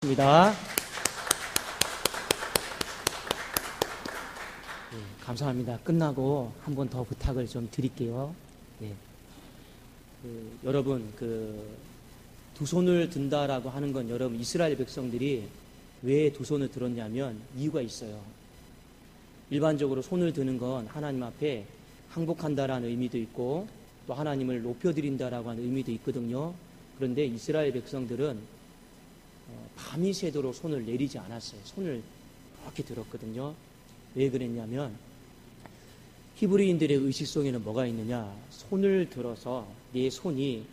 입니다. 감사합니다. 끝나고 한 번 더 부탁을 좀 드릴게요. 네. 여러분, 두 손을 든다라고 하는 건 여러분 이스라엘 백성들이 왜 두 손을 들었냐면 이유가 있어요. 일반적으로 손을 드는 건 하나님 앞에 항복한다라는 의미도 있고 또 하나님을 높여드린다라고 하는 의미도 있거든요. 그런데 이스라엘 백성들은 밤이 새도록 손을 내리지 않았어요. 손을 이렇게 들었거든요. 왜 그랬냐면 히브리인들의 의식 속에는 뭐가 있느냐, 손을 들어서 내 손이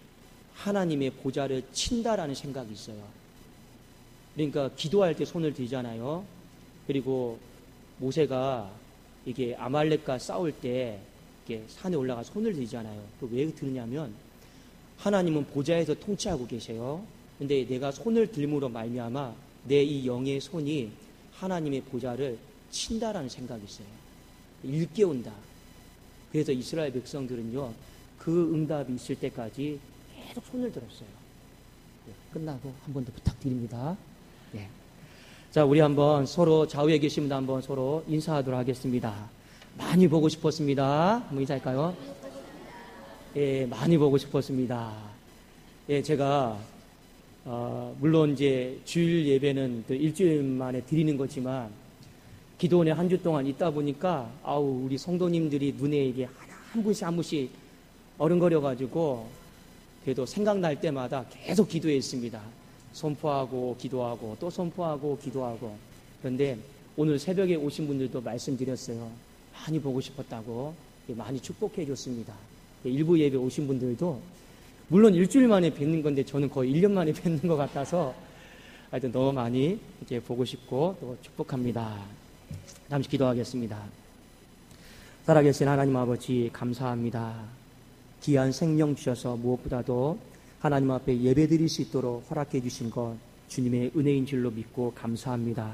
하나님의 보좌를 친다라는 생각이 있어요. 그러니까 기도할 때 손을 들잖아요. 그리고 모세가 이게 아말렉과 싸울 때 이렇게 산에 올라가 손을 들잖아요. 왜 들냐면 하나님은 보좌에서 통치하고 계세요. 근데 내가 손을 들므로 말미암아 내 이 영의 손이 하나님의 보좌를 친다라는 생각이 있어요. 일깨운다. 그래서 이스라엘 백성들은요, 그 응답이 있을 때까지 계속 손을 들었어요. 끝나고 한 번 더 부탁드립니다. 네. 자, 우리 한번 서로 좌우에 계신 분 한번 서로 인사하도록 하겠습니다. 많이 보고 싶었습니다. 한번 인사할까요? 예, 많이 보고 싶었습니다. 예, 제가 물론 이제 주일 예배는 일주일 만에 드리는 거지만 기도원에 한 주 동안 있다 보니까 우리 성도님들이 눈에 이게 한 분씩 한 분씩 어른거려가지고 그래도 생각날 때마다 계속 기도했습니다. 선포하고 기도하고 또 선포하고 기도하고. 그런데 오늘 새벽에 오신 분들도 말씀드렸어요. 많이 보고 싶었다고 많이 축복해 줬습니다. 일부 예배 오신 분들도 물론 일주일 만에 뵙는 건데 저는 거의 1년 만에 뵙는 것 같아서 하여튼 너무 많이 이제 보고 싶고 또 축복합니다. 잠시 기도하겠습니다. 살아계신 하나님 아버지 감사합니다. 귀한 생명 주셔서 무엇보다도 하나님 앞에 예배드릴 수 있도록 허락해 주신 것 주님의 은혜인 줄로 믿고 감사합니다.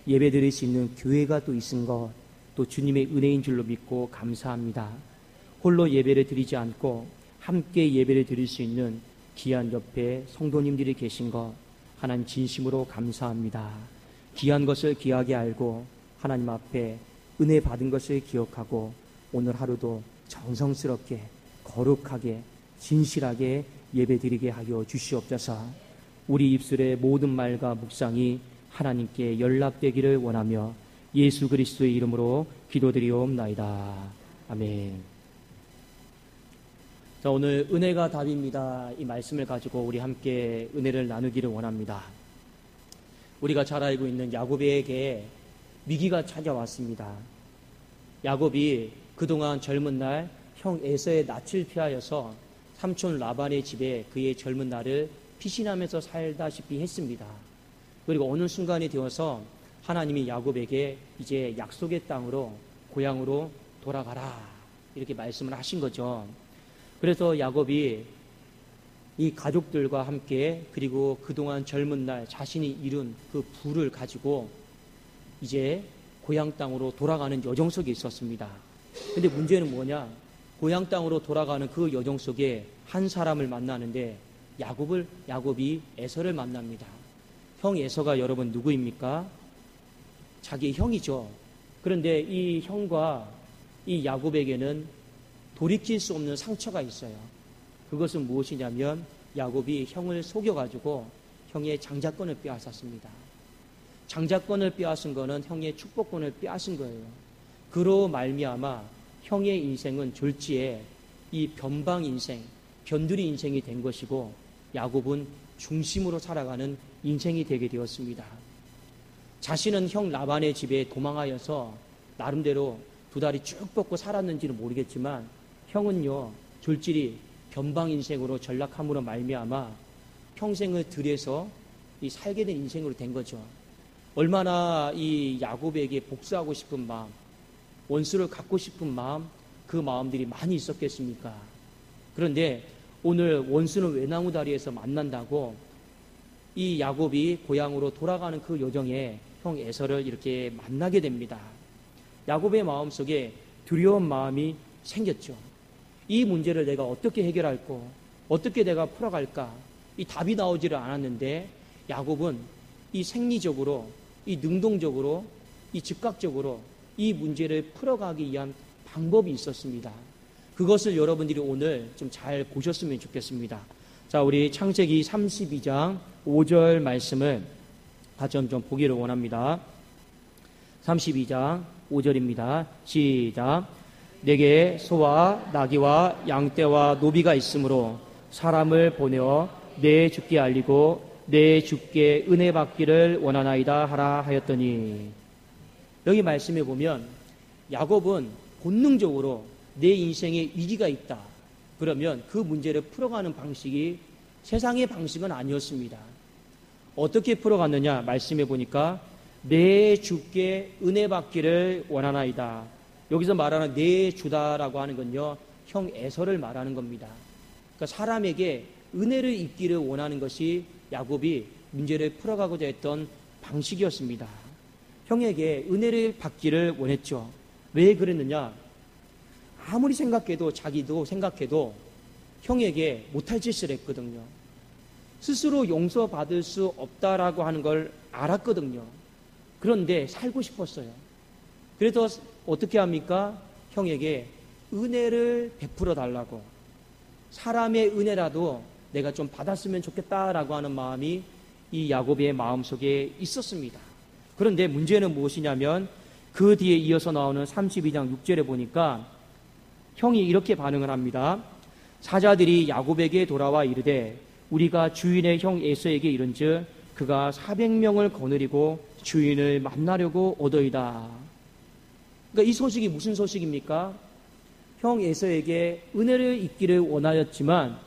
예배드릴 수 있는 교회가 또 있은 것 또 주님의 은혜인 줄로 믿고 감사합니다. 홀로 예배를 드리지 않고 함께 예배를 드릴 수 있는 귀한 옆에 성도님들이 계신 것 하나님 진심으로 감사합니다. 귀한 것을 귀하게 알고 하나님 앞에 은혜 받은 것을 기억하고 오늘 하루도 정성스럽게 거룩하게 진실하게 예배드리게 하여 주시옵소서. 우리 입술의 모든 말과 묵상이 하나님께 연락되기를 원하며 예수 그리스도의 이름으로 기도드리옵나이다. 아멘. 자, 오늘 은혜가 답입니다. 이 말씀을 가지고 우리 함께 은혜를 나누기를 원합니다. 우리가 잘 알고 있는 야곱에게 위기가 찾아왔습니다. 야곱이 그동안 젊은 날 형 에서의 낯을 피하여서 삼촌 라반의 집에 그의 젊은 날을 피신하면서 살다시피 했습니다. 그리고 어느 순간이 되어서 하나님이 야곱에게 이제 약속의 땅으로 고향으로 돌아가라 이렇게 말씀을 하신 거죠. 그래서 야곱이 이 가족들과 함께 그리고 그동안 젊은 날 자신이 이룬 그 부를 가지고 이제 고향 땅으로 돌아가는 여정 속에 있었습니다. 근데 문제는 뭐냐? 고향 땅으로 돌아가는 그 여정 속에 한 사람을 만나는데 야곱이 에서를 만납니다. 형 에서가 여러분 누구입니까? 자기 형이죠. 그런데 이 형과 이 야곱에게는 돌이킬 수 없는 상처가 있어요. 그것은 무엇이냐면 야곱이 형을 속여가지고 형의 장자권을 빼앗았습니다. 장자권을 빼앗은 거는 형의 축복권을 빼앗은 거예요. 그로 말미암아 형의 인생은 졸지에 이 변방 인생, 변두리 인생이 된 것이고 야곱은 중심으로 살아가는 인생이 되게 되었습니다. 자신은 형 라반의 집에 도망하여서 나름대로 두 다리 쭉 뻗고 살았는지는 모르겠지만 형은요 졸지리 변방 인생으로 전락함으로 말미암아 평생을 들여서 이 살게 된 인생으로 된 거죠. 얼마나 이 야곱에게 복수하고 싶은 마음, 원수를 갚고 싶은 마음, 그 마음들이 많이 있었겠습니까? 그런데 오늘 원수는 외나무 다리에서 만난다고 이 야곱이 고향으로 돌아가는 그 여정에 형 에서를 이렇게 만나게 됩니다. 야곱의 마음속에 두려운 마음이 생겼죠. 이 문제를 내가 어떻게 해결할까? 어떻게 내가 풀어갈까? 이 답이 나오지를 않았는데 야곱은 이 생리적으로, 이 능동적으로, 이 즉각적으로 이 문제를 풀어가기 위한 방법이 있었습니다. 그것을 여러분들이 오늘 좀 잘 보셨으면 좋겠습니다. 자, 우리 창세기 32장 5절 말씀을 같이 좀 보기를 원합니다. 32장 5절입니다. 시작. 내게 소와 나귀와 양떼와 노비가 있으므로 사람을 보내어 내 주께 알리고 내 주께 은혜 받기를 원하나이다 하라 하였더니, 여기 말씀에 보면 야곱은 본능적으로 내 인생에 위기가 있다 그러면 그 문제를 풀어가는 방식이 세상의 방식은 아니었습니다. 어떻게 풀어갔느냐 말씀해 보니까 내 주께 은혜 받기를 원하나이다. 여기서 말하는 내 주다라고 하는 건요, 형 에서를 말하는 겁니다. 그러니까 사람에게 은혜를 입기를 원하는 것이 야곱이 문제를 풀어가고자 했던 방식이었습니다. 형에게 은혜를 받기를 원했죠. 왜 그랬느냐? 아무리 생각해도, 자기도 생각해도 형에게 못할 짓을 했거든요. 스스로 용서받을 수 없다라고 하는 걸 알았거든요. 그런데 살고 싶었어요. 그래서 어떻게 합니까? 형에게 은혜를 베풀어 달라고, 사람의 은혜라도 내가 좀 받았으면 좋겠다라고 하는 마음이 이 야곱의 마음속에 있었습니다. 그런데 문제는 무엇이냐면 그 뒤에 이어서 나오는 32장 6절에 보니까 형이 이렇게 반응을 합니다. 사자들이 야곱에게 돌아와 이르되 우리가 주인의 형 에서에게 이른즉 그가 400명을 거느리고 주인을 만나려고 오더이다. 그러니까 이 소식이 무슨 소식입니까? 형 에서에게 은혜를 입기를 원하였지만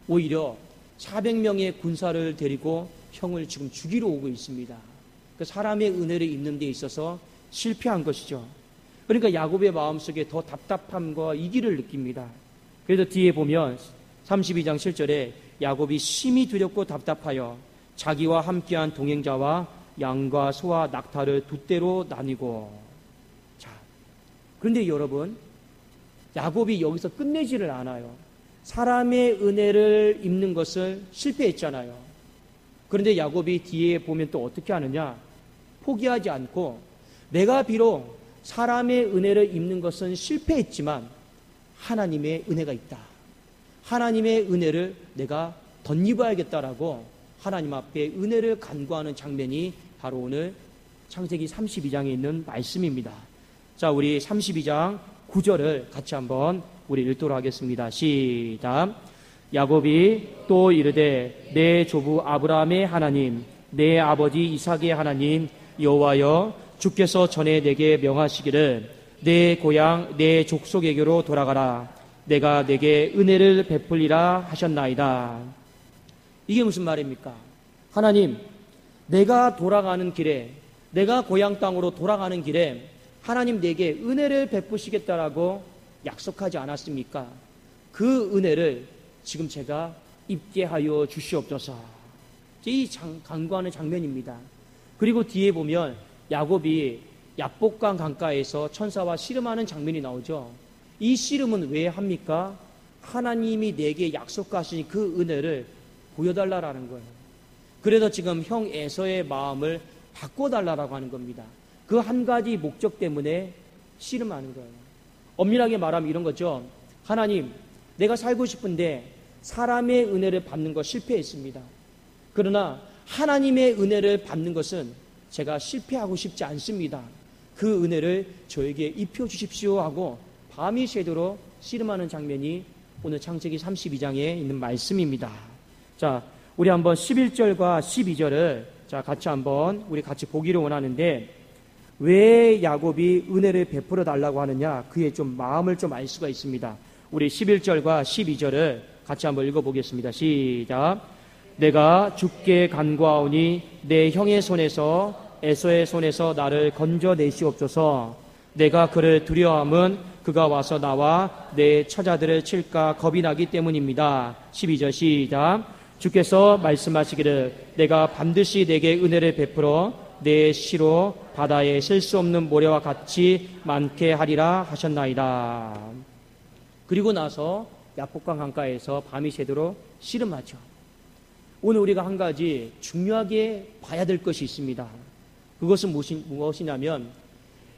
오히려 400명의 군사를 데리고 형을 지금 죽이러 오고 있습니다. 그 사람의 은혜를 입는 데 있어서 실패한 것이죠. 그러니까 야곱의 마음속에 더 답답함과 이기를 느낍니다. 그래서 뒤에 보면 32장 7절에 야곱이 심히 두렵고 답답하여 자기와 함께한 동행자와 양과 소와 낙타를 두 떼로 나뉘고. 자, 그런데 여러분, 야곱이 여기서 끝내지를 않아요. 사람의 은혜를 입는 것을 실패했잖아요. 그런데 야곱이 뒤에 보면 또 어떻게 하느냐? 포기하지 않고 내가 비록 사람의 은혜를 입는 것은 실패했지만 하나님의 은혜가 있다. 하나님의 은혜를 내가 덧입어야겠다라고 하나님 앞에 은혜를 간구하는 장면이 바로 오늘 창세기 32장에 있는 말씀입니다. 자, 우리 32장 9절을 같이 한번 우리 읽도록 하겠습니다. 시작. 야곱이 또 이르되 내 조부 아브라함의 하나님, 내 아버지 이삭의 하나님 여호와여, 주께서 전에 내게 명하시기를 내 고향 내 족속에게로 돌아가라. 내가 내게 은혜를 베풀리라 하셨나이다. 이게 무슨 말입니까? 하나님, 내가 돌아가는 길에, 내가 고향 땅으로 돌아가는 길에 하나님 내게 은혜를 베푸시겠다라고 약속하지 않았습니까? 그 은혜를 지금 제가 입게 하여 주시옵소서. 이 간구하는 장면입니다. 그리고 뒤에 보면 야곱이 약복강 강가에서 천사와 씨름하는 장면이 나오죠. 이 씨름은 왜 합니까? 하나님이 내게 약속하신 그 은혜를 보여달라라는 거예요. 그래서 지금 형 에서의 마음을 바꿔달라라고 하는 겁니다. 그 한 가지 목적 때문에 씨름하는 거예요. 엄밀하게 말하면 이런 거죠. 하나님, 내가 살고 싶은데 사람의 은혜를 받는 거 실패했습니다. 그러나 하나님의 은혜를 받는 것은 제가 실패하고 싶지 않습니다. 그 은혜를 저에게 입혀주십시오 하고 밤이 새도록 씨름하는 장면이 오늘 창세기 32장에 있는 말씀입니다. 자, 우리 한번 11절과 12절을 같이 한번 우리 같이 보기를 원하는데, 왜 야곱이 은혜를 베풀어 달라고 하느냐, 그의 좀 마음을 좀 알 수가 있습니다. 우리 11절과 12절을 같이 한번 읽어보겠습니다. 시작. 내가 주께 간구하오니 내 형의 손에서 에서의 손에서 나를 건져내시옵소서. 내가 그를 두려워함은 그가 와서 나와 내 처자들을 칠까 겁이 나기 때문입니다. 12절 시작. 주께서 말씀하시기를 내가 반드시 내게 은혜를 베풀어 내 시로 바다에 셀 수 없는 모래와 같이 많게 하리라 하셨나이다. 그리고 나서 야복강 강가에서 밤이 새도록 씨름하죠. 오늘 우리가 한 가지 중요하게 봐야 될 것이 있습니다. 그것은 무엇이냐면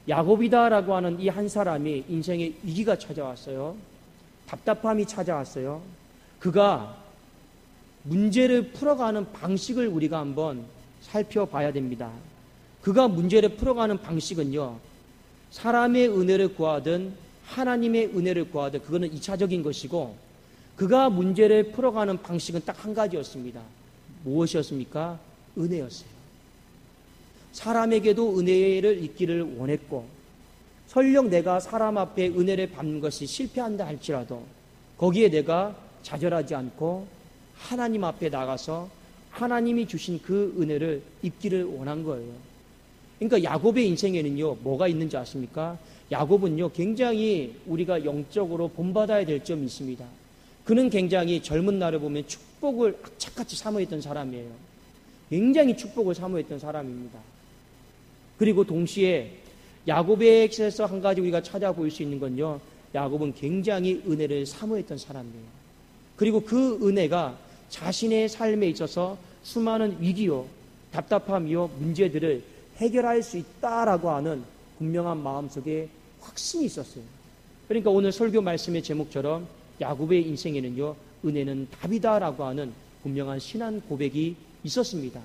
야곱이다라고 하는 이 한 사람이 인생에 위기가 찾아왔어요. 답답함이 찾아왔어요. 그가 문제를 풀어가는 방식을 우리가 한번 살펴봐야 됩니다. 그가 문제를 풀어가는 방식은요, 사람의 은혜를 구하든 하나님의 은혜를 구하든 그거는 2차적인 것이고, 그가 문제를 풀어가는 방식은 딱 한 가지였습니다. 무엇이었습니까? 은혜였어요. 사람에게도 은혜를 있기를 원했고, 설령 내가 사람 앞에 은혜를 받는 것이 실패한다 할지라도 거기에 내가 좌절하지 않고 하나님 앞에 나가서 하나님이 주신 그 은혜를 입기를 원한 거예요. 그러니까 야곱의 인생에는요, 뭐가 있는지 아십니까? 야곱은요, 굉장히 우리가 영적으로 본받아야 될 점이 있습니다. 그는 굉장히 젊은 날을 보면 축복을 악착같이 사모했던 사람이에요. 굉장히 축복을 사모했던 사람입니다. 그리고 동시에 야곱에게서 한 가지 우리가 찾아볼 수 있는 건요, 야곱은 굉장히 은혜를 사모했던 사람이에요. 그리고 그 은혜가 자신의 삶에 있어서 수많은 위기요, 답답함이요, 문제들을 해결할 수 있다라고 하는 분명한 마음속에 확신이 있었어요. 그러니까 오늘 설교 말씀의 제목처럼 야곱의 인생에는요, 은혜는 답이다라고 하는 분명한 신앙 고백이 있었습니다.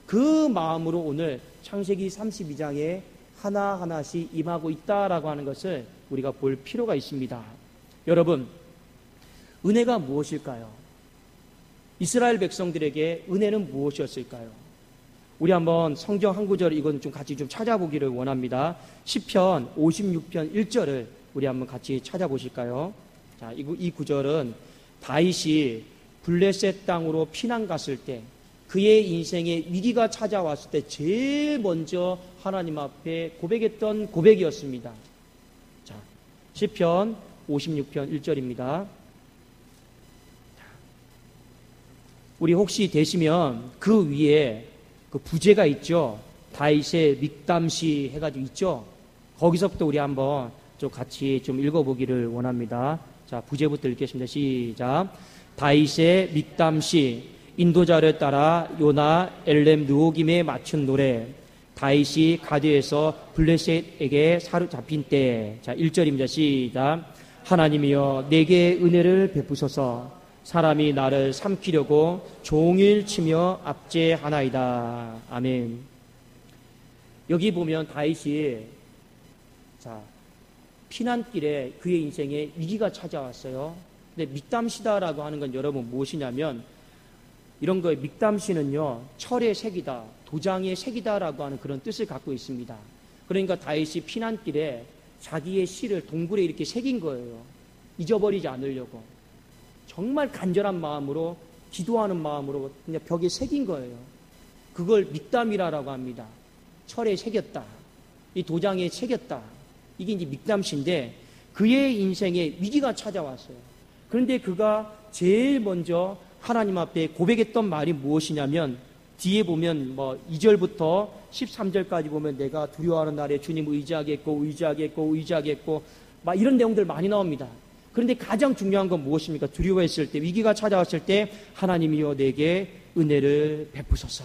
그 마음으로 오늘 창세기 32장에 하나하나씩 임하고 있다라고 하는 것을 우리가 볼 필요가 있습니다. 여러분, 은혜가 무엇일까요? 이스라엘 백성들에게 은혜는 무엇이었을까요? 우리 한번 성경 한 구절 이건 좀 같이 좀 찾아보기를 원합니다. 시편 56편 1절을 우리 한번 같이 찾아보실까요? 자, 이 구절은 다윗이 블레셋 땅으로 피난 갔을 때, 그의 인생에 위기가 찾아왔을 때 제일 먼저 하나님 앞에 고백했던 고백이었습니다. 자, 시편 56편 1절입니다. 우리 혹시 되시면 그 위에 그 부제가 있죠. 다윗의 믹담시 해가지고 있죠. 거기서부터 우리 한번 좀 같이 좀 읽어보기를 원합니다. 자, 부제부터 읽겠습니다. 시작. 다윗의 믹담시, 인도자를 따라 요나 엘렘 느호김에 맞춘 노래. 다윗이 가드에서 블레셋에게 사로잡힌 때. 자, 1절입니다. 시작. 하나님이여 내게 은혜를 베푸소서. 사람이 나를 삼키려고 종일 치며 압제하나이다. 아멘. 여기 보면 다윗이 자, 피난길에 그의 인생에 위기가 찾아왔어요. 근데 믹담시다라고 하는 건 여러분 무엇이냐면, 이런 거에 믹담시는요, 철의 색이다, 도장의 색이다라고 하는 그런 뜻을 갖고 있습니다. 그러니까 다윗이 피난길에 자기의 시를 동굴에 이렇게 새긴 거예요. 잊어버리지 않으려고. 정말 간절한 마음으로, 기도하는 마음으로 그냥 벽에 새긴 거예요. 그걸 믹담이라고 합니다. 철에 새겼다. 이 도장에 새겼다. 이게 이제 믹담시인데, 그의 인생에 위기가 찾아왔어요. 그런데 그가 제일 먼저 하나님 앞에 고백했던 말이 무엇이냐면, 뒤에 보면 2절부터 13절까지 보면 내가 두려워하는 날에 주님 의지하겠고 막 이런 내용들 많이 나옵니다. 그런데 가장 중요한 건 무엇입니까? 두려워했을 때, 위기가 찾아왔을 때 하나님이여 내게 은혜를 베푸소서.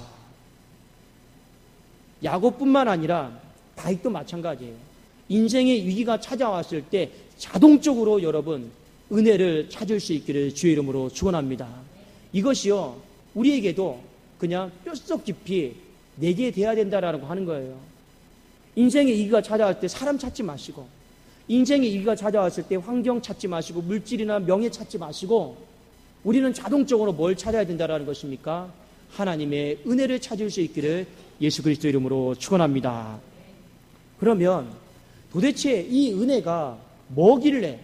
야곱뿐만 아니라 다윗도 마찬가지예요. 인생의 위기가 찾아왔을 때 자동적으로 여러분 은혜를 찾을 수 있기를 주의 이름으로 축원합니다. 이것이요, 우리에게도 그냥 뼛속 깊이 내게 돼야 된다라고 하는 거예요. 인생의 위기가 찾아왔을 때 사람 찾지 마시고, 인생의 위기가 찾아왔을 때 환경 찾지 마시고, 물질이나 명예 찾지 마시고, 우리는 자동적으로 뭘 찾아야 된다라는 것입니까? 하나님의 은혜를 찾을 수 있기를 예수 그리스도 이름으로 축원합니다. 그러면 도대체 이 은혜가 뭐길래,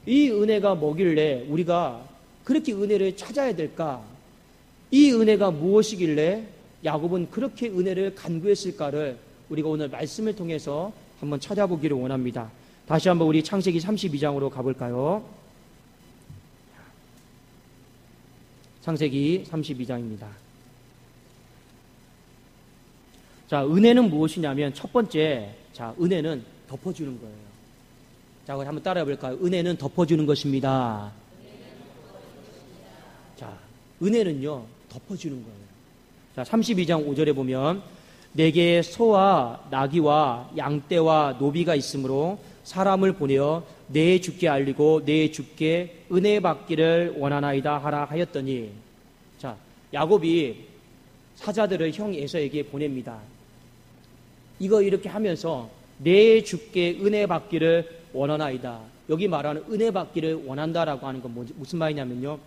이 은혜가 뭐길래 우리가 그렇게 은혜를 찾아야 될까? 이 은혜가 무엇이길래 야곱은 그렇게 은혜를 간구했을까를 우리가 오늘 말씀을 통해서 한번 찾아보기를 원합니다. 다시 한번 우리 창세기 32장으로 가볼까요? 창세기 32장입니다. 자, 은혜는 무엇이냐면 첫 번째, 자, 은혜는 덮어주는 거예요. 자, 우리 한번 따라해 볼까요? 은혜는 덮어주는 것입니다. 자, 은혜는요, 덮어주는 거예요. 자, 32장 5절에 보면 내게 소와 나귀와 양떼와 노비가 있으므로 사람을 보내어 내 주께 알리고 내 주께 은혜 받기를 원하나이다 하라 하였더니, 자, 야곱이 사자들을 형 에서에게 보냅니다. 이거 이렇게 하면서 내 주께 은혜 받기를 원하나이다. 여기 말하는 은혜 받기를 원한다라고 하는 건 무슨 말이냐면요,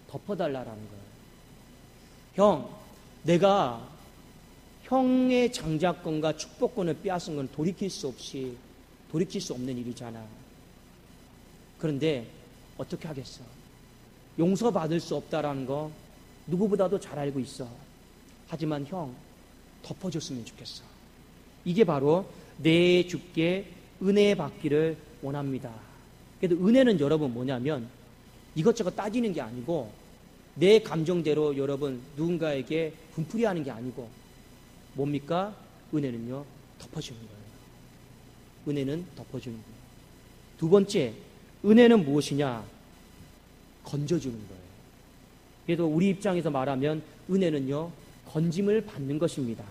덮어달라라는 거예요. 형, 내가 형의 장자권과 축복권을 빼앗은 건 돌이킬 수 없는 일이잖아. 그런데 어떻게 하겠어? 용서받을 수 없다라는 거 누구보다도 잘 알고 있어. 하지만 형, 덮어줬으면 좋겠어. 이게 바로 내 주께 은혜 받기를 원합니다. 그래도 은혜는 여러분 뭐냐면 이것저것 따지는 게 아니고 내 감정대로 여러분 누군가에게 분풀이하는 게 아니고 뭡니까? 은혜는요, 덮어주는 거예요. 은혜는 덮어주는 거예요. 두 번째, 은혜는 무엇이냐? 건져주는 거예요. 그래도 우리 입장에서 말하면 은혜는요, 건짐을 받는 것입니다.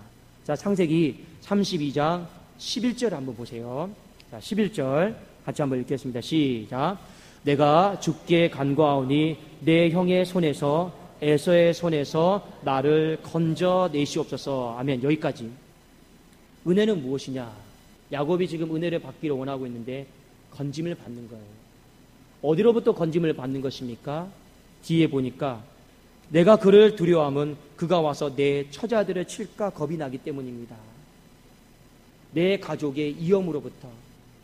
자, 창세기 32장 11절 한번 보세요. 자, 11절 같이 한번 읽겠습니다. 시작. 내가 주께 간구하오니 내 형의 손에서 에서의 손에서 나를 건져내시옵소서. 아멘. 여기까지. 은혜는 무엇이냐? 야곱이 지금 은혜를 받기를 원하고 있는데 건짐을 받는 거예요. 어디로부터 건짐을 받는 것입니까? 뒤에 보니까 내가 그를 두려워함은 그가 와서 내 처자들을 칠까 겁이 나기 때문입니다. 내 가족의 위험으로부터,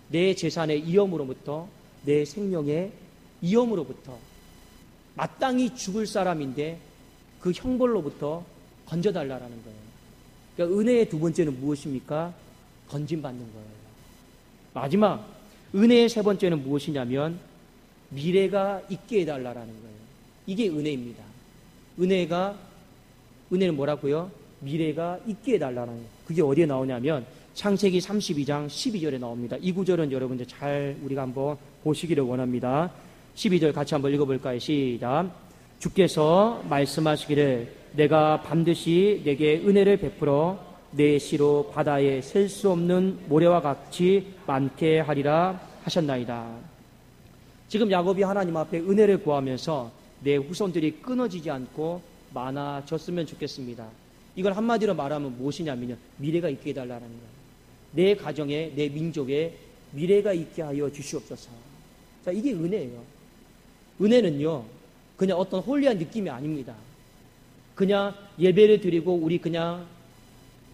내 재산의 위험으로부터, 내 생명의 위험으로부터, 마땅히 죽을 사람인데 그 형벌로부터 건져달라는 거예요. 그러니까 은혜의 두 번째는 무엇입니까? 건짐받는 거예요. 마지막 은혜의 세 번째는 무엇이냐면 미래가 있게 해달라는 거예요. 이게 은혜입니다. 은혜는 뭐라고요? 미래가 있게 해달라는 거예요. 그게 어디에 나오냐면 창세기 32장 12절에 나옵니다. 이 구절은 여러분들 잘 우리가 한번 보시기를 원합니다. 12절 같이 한번 읽어볼까요? 시작. 주께서 말씀하시기를 내가 반드시 내게 은혜를 베풀어 내 시로 바다에 셀 수 없는 모래와 같이 많게 하리라 하셨나이다. 지금 야곱이 하나님 앞에 은혜를 구하면서 내 후손들이 끊어지지 않고 많아졌으면 좋겠습니다. 이걸 한마디로 말하면 무엇이냐면요, 미래가 있게 해달라는 거예요. 내 가정에, 내 민족에 미래가 있게 하여 주시옵소서. 자, 이게 은혜예요. 은혜는요, 그냥 어떤 홀리한 느낌이 아닙니다. 그냥 예배를 드리고 우리 그냥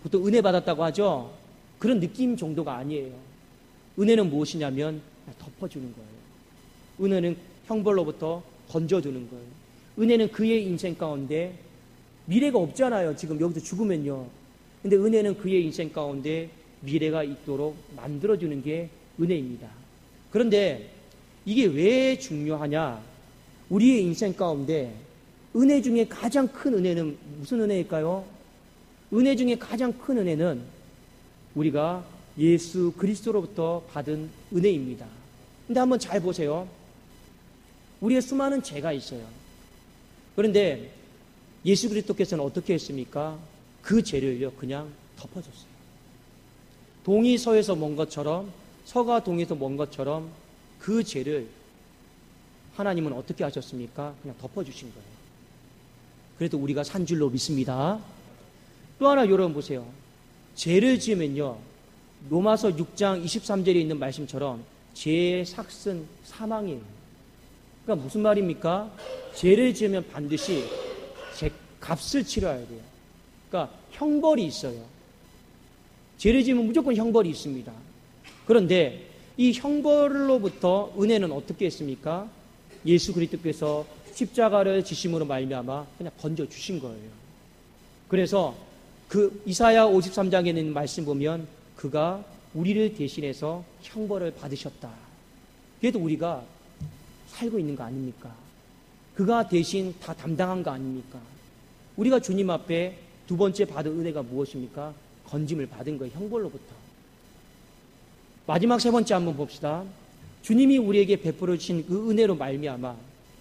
보통 은혜 받았다고 하죠. 그런 느낌 정도가 아니에요. 은혜는 무엇이냐면 덮어주는 거예요. 은혜는 형벌로부터 건져주는 거예요. 은혜는 그의 인생 가운데 미래가 없잖아요. 지금 여기서 죽으면요. 근데 은혜는 그의 인생 가운데 미래가 있도록 만들어주는 게 은혜입니다. 그런데 이게 왜 중요하냐? 우리의 인생 가운데 은혜 중에 가장 큰 은혜는 무슨 은혜일까요? 은혜 중에 가장 큰 은혜는 우리가 예수 그리스도로부터 받은 은혜입니다. 근데 한번 잘 보세요. 우리의 수많은 죄가 있어요. 그런데 예수 그리스도께서는 어떻게 했습니까? 그 죄를요, 그냥 덮어줬어요. 동이 서에서 먼 것처럼, 서가 동에서 먼 것처럼 그 죄를 하나님은 어떻게 하셨습니까? 그냥 덮어주신 거예요. 그래도 우리가 산 줄로 믿습니다. 또 하나 여러분 보세요. 죄를 지으면요, 로마서 6장 23절에 있는 말씀처럼 죄의 삭은 사망이에요. 그러니까 무슨 말입니까? 죄를 지으면 반드시 죄 값을 치러야 돼요. 그러니까 형벌이 있어요. 죄를 지으면 무조건 형벌이 있습니다. 그런데 이 형벌로부터 은혜는 어떻게 했습니까? 예수 그리스도께서 십자가를 지심으로 말미암아 그냥 건져 주신 거예요. 그래서 그 이사야 53장에 있는 말씀 보면 그가 우리를 대신해서 형벌을 받으셨다. 그래도 우리가 살고 있는 거 아닙니까? 그가 대신 다 담당한 거 아닙니까? 우리가 주님 앞에 두 번째 받은 은혜가 무엇입니까? 건짐을 받은 거예요. 형벌로부터. 마지막 세 번째 한번 봅시다. 주님이 우리에게 베풀어 주신 그 은혜로 말미암아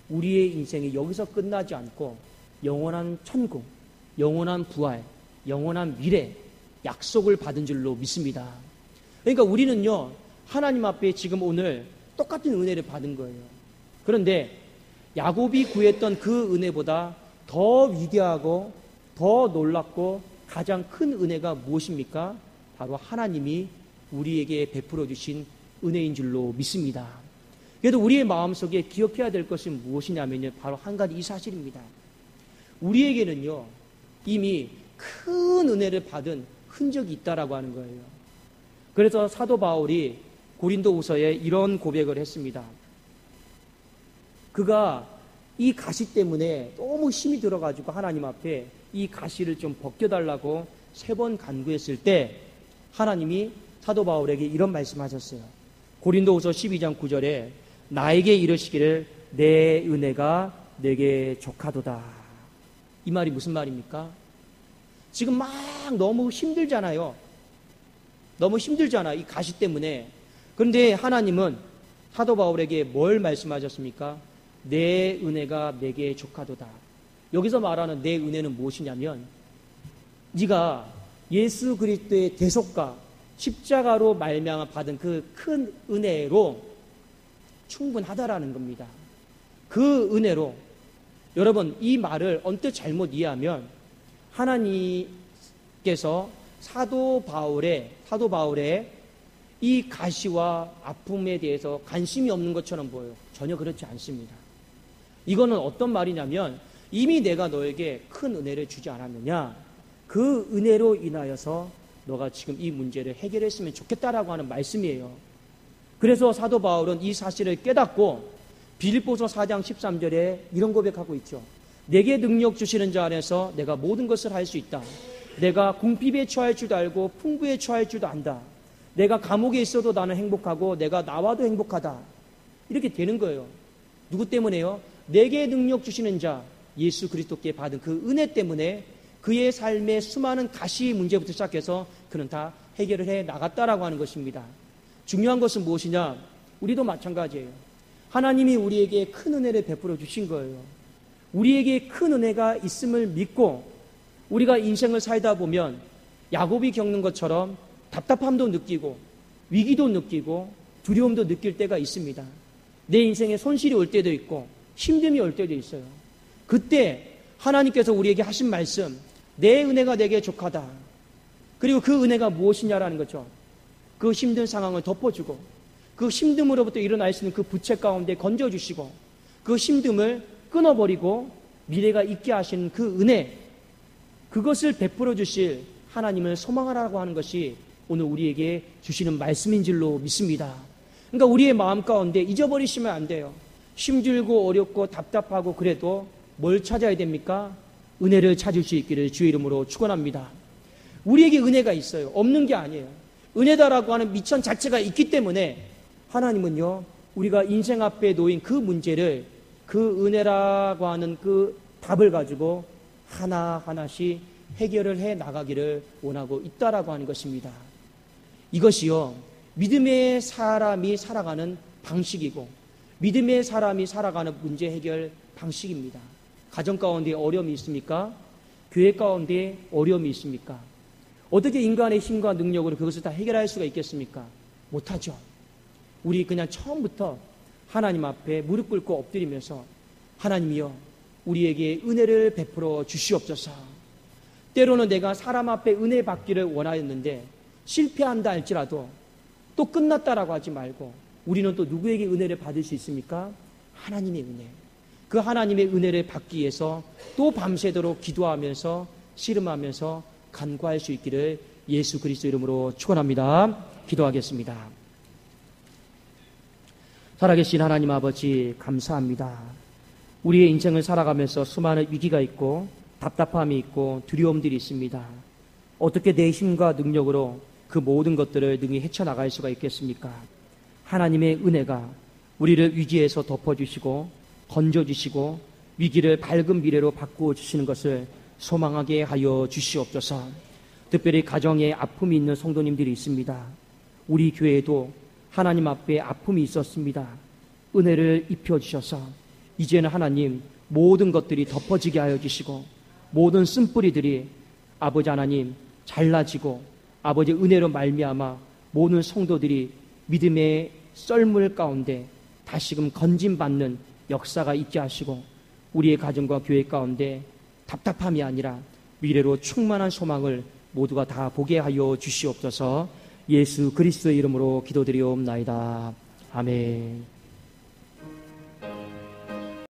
우리의 인생이 여기서 끝나지 않고 영원한 천국, 영원한 부활, 영원한 미래 약속을 받은 줄로 믿습니다. 그러니까 우리는요, 하나님 앞에 지금 오늘 똑같은 은혜를 받은 거예요. 그런데 야곱이 구했던 그 은혜보다 더 위대하고 더 놀랍고 가장 큰 은혜가 무엇입니까? 바로 하나님이 우리에게 베풀어 주신 은혜인 줄로 믿습니다. 그래도 우리의 마음속에 기억해야 될 것은 무엇이냐면요, 바로 한 가지 이 사실입니다. 우리에게는요, 이미 큰 은혜를 받은 흔적이 있다라고 하는 거예요. 그래서 사도 바울이 고린도후서에 이런 고백을 했습니다. 그가 이 가시 때문에 너무 힘이 들어가지고 하나님 앞에 이 가시를 좀 벗겨달라고 3번 간구했을 때 하나님이 사도 바울에게 이런 말씀하셨어요. 고린도후서 12장 9절에 나에게 이르시기를 내 은혜가 내게 족하도다. 이 말이 무슨 말입니까? 지금 막 너무 힘들잖아요. 너무 힘들잖아, 이 가시 때문에. 그런데 하나님은 사도 바울에게 뭘 말씀하셨습니까? 내 은혜가 내게 족하도다. 여기서 말하는 내 은혜는 무엇이냐면 네가 예수 그리스도의 대속과 십자가로 말미암아 받은 그 큰 은혜로 충분하다라는 겁니다. 그 은혜로 여러분 이 말을 언뜻 잘못 이해하면 하나님께서 사도 바울의 이 가시와 아픔에 대해서 관심이 없는 것처럼 보여요. 전혀 그렇지 않습니다. 이거는 어떤 말이냐면 이미 내가 너에게 큰 은혜를 주지 않았느냐, 그 은혜로 인하여서 너가 지금 이 문제를 해결했으면 좋겠다라고 하는 말씀이에요. 그래서 사도 바울은 이 사실을 깨닫고 빌립보서 4장 13절에 이런 고백하고 있죠. 내게 능력 주시는 자 안에서 내가 모든 것을 할 수 있다. 내가 궁핍에 처할 줄도 알고 풍부에 처할 줄도 안다. 내가 감옥에 있어도 나는 행복하고 내가 나와도 행복하다. 이렇게 되는 거예요. 누구 때문에요? 내게 능력 주시는 자 예수 그리스도께 받은 그 은혜 때문에 그의 삶의 수많은 가시 문제부터 시작해서 그는 다 해결을 해 나갔다라고 하는 것입니다. 중요한 것은 무엇이냐? 우리도 마찬가지예요. 하나님이 우리에게 큰 은혜를 베풀어 주신 거예요. 우리에게 큰 은혜가 있음을 믿고 우리가 인생을 살다 보면 야곱이 겪는 것처럼 답답함도 느끼고 위기도 느끼고 두려움도 느낄 때가 있습니다. 내 인생에 손실이 올 때도 있고 힘듦이 올 때도 있어요. 그때 하나님께서 우리에게 하신 말씀, 내 은혜가 내게 족하다. 그리고 그 은혜가 무엇이냐라는 거죠. 그 힘든 상황을 덮어주고 그 힘듦으로부터 일어날 수 있는 그 부채 가운데 건져주시고 그 힘듦을 끊어버리고 미래가 있게 하시는 그 은혜, 그것을 베풀어 주실 하나님을 소망하라고 하는 것이 오늘 우리에게 주시는 말씀인 줄로 믿습니다. 그러니까 우리의 마음 가운데 잊어버리시면 안 돼요. 힘들고 어렵고 답답하고 그래도 뭘 찾아야 됩니까? 은혜를 찾을 수 있기를 주의 이름으로 축원합니다. 우리에게 은혜가 있어요. 없는 게 아니에요. 은혜다라고 하는 미천 자체가 있기 때문에 하나님은요, 우리가 인생 앞에 놓인 그 문제를 그 은혜라고 하는 그 답을 가지고 하나하나씩 해결을 해 나가기를 원하고 있다라고 하는 것입니다. 이것이요, 믿음의 사람이 살아가는 방식이고 믿음의 사람이 살아가는 문제 해결 방식입니다. 가정 가운데 어려움이 있습니까? 교회 가운데 어려움이 있습니까? 어떻게 인간의 힘과 능력으로 그것을 다 해결할 수가 있겠습니까? 못하죠. 우리 그냥 처음부터 하나님 앞에 무릎 꿇고 엎드리면서 하나님이여 우리에게 은혜를 베풀어 주시옵소서. 때로는 내가 사람 앞에 은혜 받기를 원하였는데 실패한다 할지라도 또 끝났다라고 하지 말고 우리는 또 누구에게 은혜를 받을 수 있습니까? 하나님의 은혜. 그 하나님의 은혜를 받기 위해서 또 밤새도록 기도하면서 씨름하면서 간구할 수 있기를 예수 그리스도 이름으로 축원합니다. 기도하겠습니다. 살아계신 하나님 아버지 감사합니다. 우리의 인생을 살아가면서 수많은 위기가 있고 답답함이 있고 두려움들이 있습니다. 어떻게 내 힘과 능력으로 그 모든 것들을 능히 헤쳐나갈 수가 있겠습니까? 하나님의 은혜가 우리를 위기에서 덮어주시고 건져주시고 위기를 밝은 미래로 바꾸어 주시는 것을 소망하게 하여 주시옵소서. 특별히 가정에 아픔이 있는 성도님들이 있습니다. 우리 교회에도 하나님 앞에 아픔이 있었습니다. 은혜를 입혀주셔서 이제는 하나님 모든 것들이 덮어지게 하여 주시고 모든 쓴뿌리들이 아버지 하나님 잘라지고 아버지 은혜로 말미암아 모든 성도들이 믿음의 썰물 가운데 다시금 건짐받는 역사가 있게 하시고 우리의 가정과 교회 가운데 답답함이 아니라 미래로 충만한 소망을 모두가 다 보게 하여 주시옵소서. 예수 그리스도의 이름으로 기도드리옵나이다. 아멘.